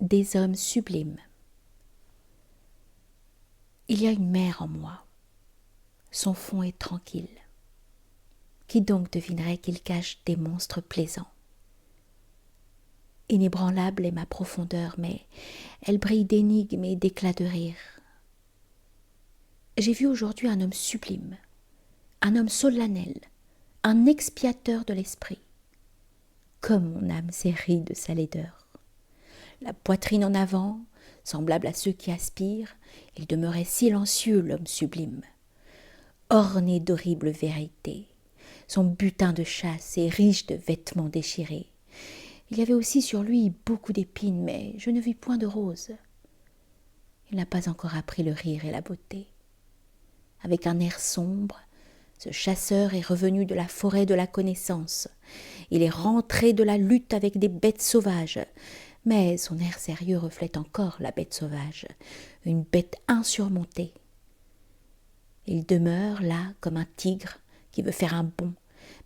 des hommes sublimes. Il y a une mer en moi. Son fond est tranquille. Qui donc devinerait qu'il cache des monstres plaisants? Inébranlable est ma profondeur, mais elle brille d'énigmes et d'éclats de rire. J'ai vu aujourd'hui un homme sublime, un homme solennel, un expiateur de l'esprit. Comme mon âme s'est rie de sa laideur. La poitrine en avant, semblable à ceux qui aspirent, il demeurait silencieux, l'homme sublime. Orné d'horribles vérités, son butin de chasse est riche de vêtements déchirés. Il y avait aussi sur lui beaucoup d'épines, mais je ne vis point de roses. Il n'a pas encore appris le rire et la beauté. Avec un air sombre, ce chasseur est revenu de la forêt de la connaissance. Il est rentré de la lutte avec des bêtes sauvages. Mais son air sérieux reflète encore la bête sauvage, une bête insurmontée. Il demeure là comme un tigre qui veut faire un bond.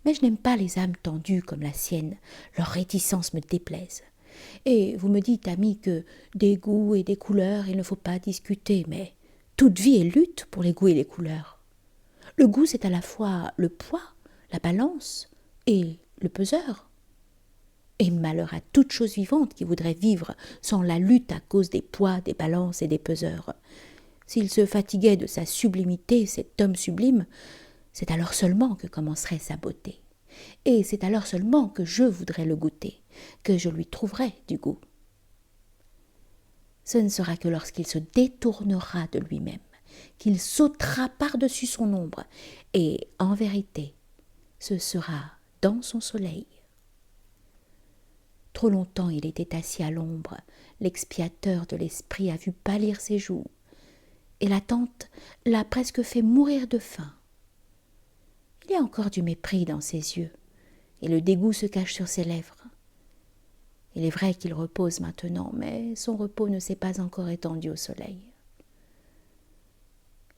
Mais je n'aime pas les âmes tendues comme la sienne, leur réticence me déplaise. Et vous me dites, ami, que des goûts et des couleurs, il ne faut pas discuter, mais toute vie est lutte pour les goûts et les couleurs. Le goût, c'est à la fois le poids, la balance et le peseur. Et malheur à toute chose vivante qui voudrait vivre sans la lutte à cause des poids, des balances et des peseurs. S'il se fatiguait de sa sublimité, cet homme sublime, c'est alors seulement que commencerait sa beauté. Et c'est alors seulement que je voudrais le goûter, que je lui trouverai du goût. Ce ne sera que lorsqu'il se détournera de lui-même, qu'il sautera par-dessus son ombre, et en vérité, ce sera dans son soleil. Trop longtemps il était assis à l'ombre, l'expiateur de l'esprit a vu pâlir ses joues, et l'attente l'a presque fait mourir de faim. Il y a encore du mépris dans ses yeux, et le dégoût se cache sur ses lèvres. Il est vrai qu'il repose maintenant, mais son repos ne s'est pas encore étendu au soleil.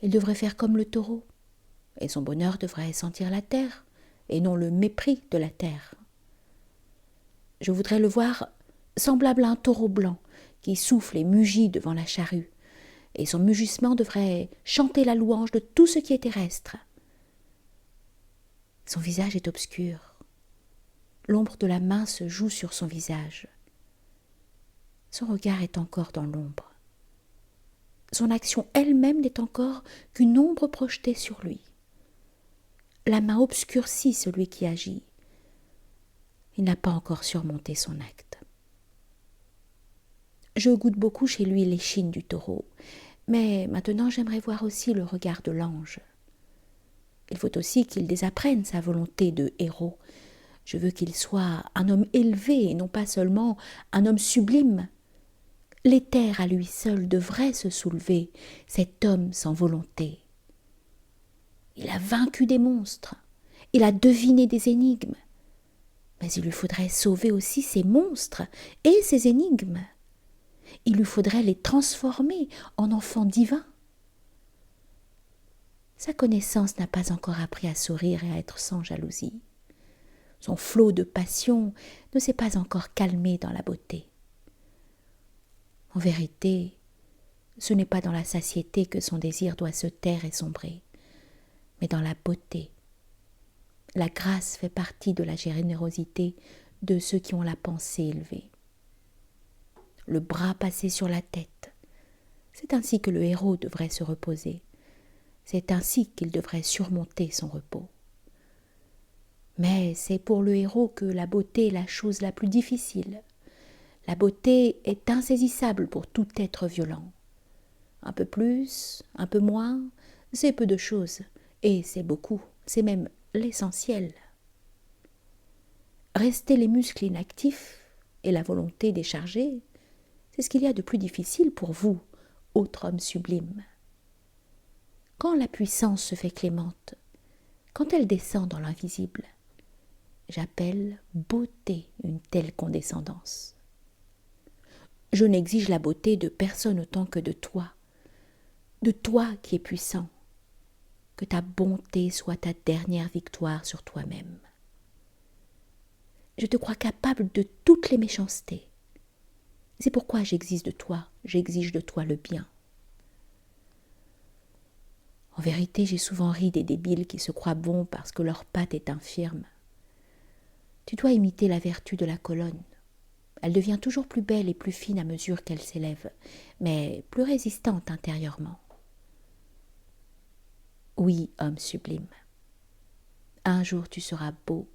Il devrait faire comme le taureau, et son bonheur devrait sentir la terre, et non le mépris de la terre. Je voudrais le voir semblable à un taureau blanc qui souffle et mugit devant la charrue, et son mugissement devrait chanter la louange de tout ce qui est terrestre. Son visage est obscur. L'ombre de la main se joue sur son visage. Son regard est encore dans l'ombre. Son action elle-même n'est encore qu'une ombre projetée sur lui. La main obscurcit celui qui agit. Il n'a pas encore surmonté son acte. Je goûte beaucoup chez lui l'échine du taureau, mais maintenant j'aimerais voir aussi le regard de l'ange. Il faut aussi qu'il désapprenne sa volonté de héros. Je veux qu'il soit un homme élevé et non pas seulement un homme sublime. L'éther à lui seul devrait se soulever, cet homme sans volonté. Il a vaincu des monstres, il a deviné des énigmes, mais il lui faudrait sauver aussi ces monstres et ces énigmes. Il lui faudrait les transformer en enfants divins. Sa connaissance n'a pas encore appris à sourire et à être sans jalousie. Son flot de passion ne s'est pas encore calmé dans la beauté. En vérité, ce n'est pas dans la satiété que son désir doit se taire et sombrer, mais dans la beauté. La grâce fait partie de la générosité de ceux qui ont la pensée élevée. Le bras passé sur la tête, c'est ainsi que le héros devrait se reposer. C'est ainsi qu'il devrait surmonter son repos. Mais c'est pour le héros que la beauté est la chose la plus difficile. La beauté est insaisissable pour tout être violent. Un peu plus, un peu moins, c'est peu de choses, et c'est beaucoup, c'est même l'essentiel. Rester les muscles inactifs et la volonté déchargée, c'est ce qu'il y a de plus difficile pour vous, autre homme sublime. Quand la puissance se fait clémente, quand elle descend dans l'invisible, j'appelle beauté une telle condescendance. Je n'exige la beauté de personne autant que de toi qui es puissant. Que ta bonté soit ta dernière victoire sur toi-même. Je te crois capable de toutes les méchancetés. C'est pourquoi j'exige de toi le bien. En vérité, j'ai souvent ri des débiles qui se croient bons parce que leur pâte est infirme. Tu dois imiter la vertu de la colonne. Elle devient toujours plus belle et plus fine à mesure qu'elle s'élève, mais plus résistante intérieurement. Oui, homme sublime. Un jour tu seras beau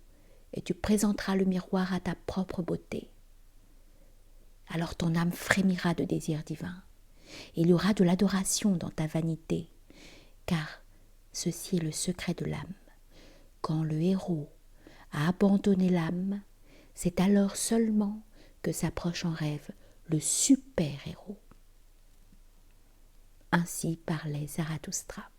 et tu présenteras le miroir à ta propre beauté. Alors ton âme frémira de désir divin. Il y aura de l'adoration dans ta vanité, car ceci est le secret de l'âme. Quand le héros a abandonné l'âme, c'est alors seulement que s'approche en rêve le super-héros. Ainsi parlait Zarathustra.